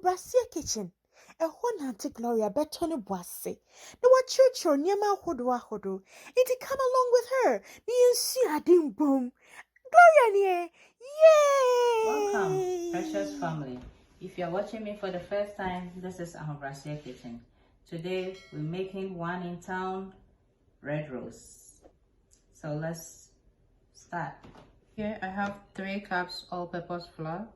Brasia kitchen. A Honante Gloria Betoni Boise. No what church or near my hodo. It come along with her. You see I didn't boom. Gloria, yay! Welcome, precious family. If you're watching me for the first time, this is our Brasia kitchen. Today we're making one in town red rose. So let's start. Here I have 3 cups all-purpose flour.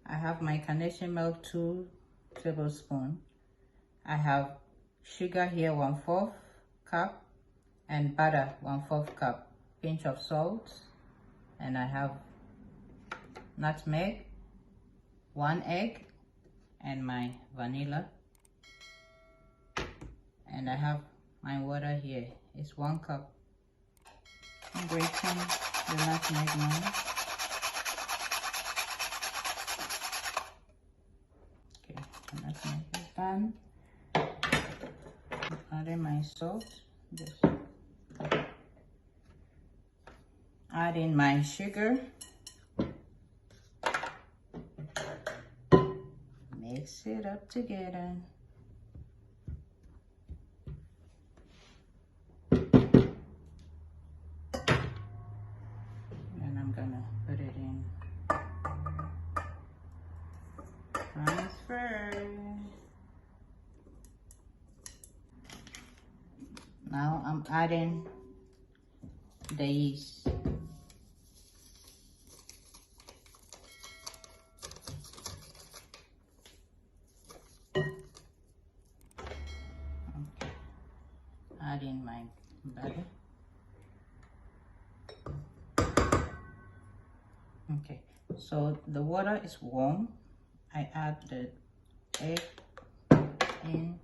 I have my carnation milk 2 tablespoons. I have sugar here 1/4 cup and butter 1/4 cup. Pinch of salt, and I have nutmeg, 1 egg, and my vanilla, and I have my water here. It's 1 cup. I'm breaking the nutmeg now. Okay, the nutmeg is done. I'm adding my salt. Just add in my sugar. Mix it up together. And I'm gonna put it in. Transfer. Now I'm adding the yeast. Add in my butter. Okay, so the water is warm. I add the egg in.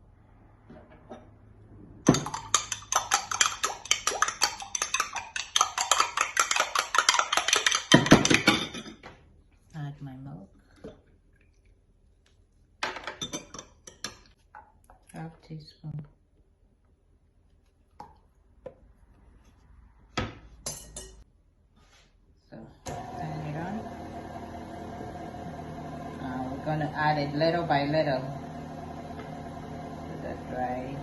Add my milk. 1/2 teaspoon. So turn it on. We're gonna add it little by little to the dry.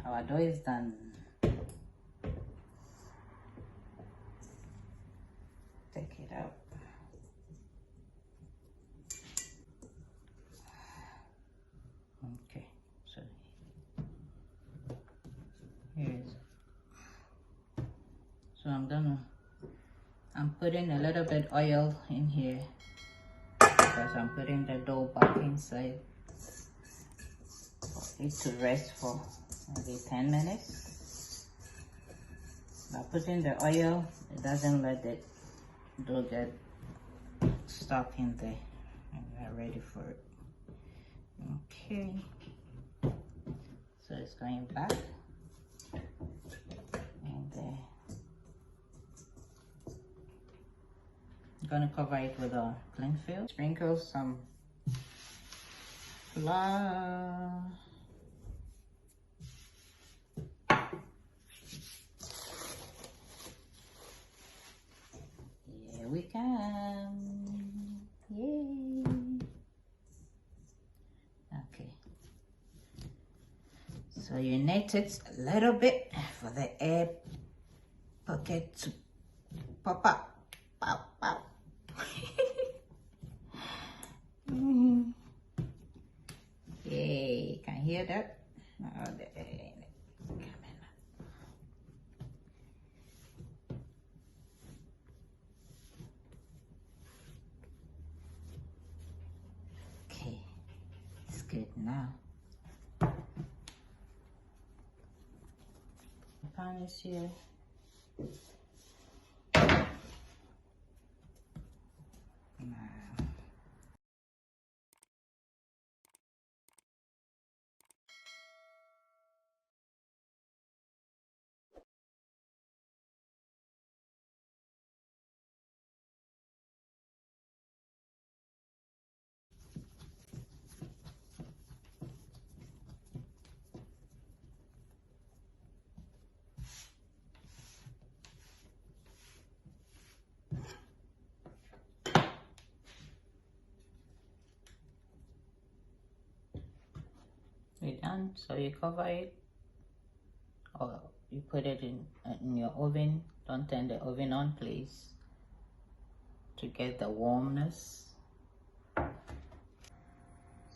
Our dough is done. Take it out. Okay, so here's. So I'm putting a little bit oil in here because I'm putting the dough back inside for it to rest for maybe 10 minutes. By putting the oil, it doesn't let the dough get stuck in there, and we're ready for it. Okay, so it's going back, and I'm gonna cover it with a cling film. Sprinkle some flour. Here we come. Yay! Okay. So you knit it a little bit for the air pocket to pop up. Pow, pow. Yay, can you hear that? Oh, the air coming up. Okay, it's good now. The pan is here. they're done. So you cover it, or you put it in your oven. Don't turn the oven on, please, to get the warmness.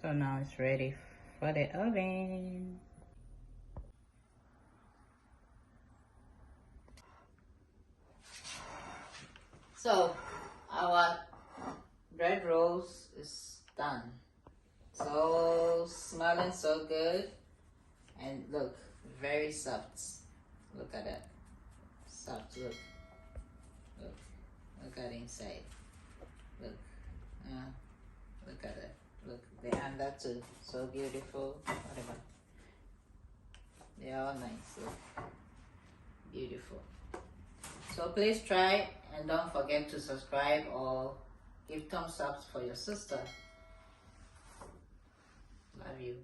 So now it's ready for the oven. So our bread rolls is done. So smelling so good, and look, very soft. Look at that, soft. Look at the inside. Look, look at it. Look, the under too, so beautiful. Whatever, they're all nice. Look, beautiful. So please try, and don't forget to subscribe or give thumbs up for your sister. Love you.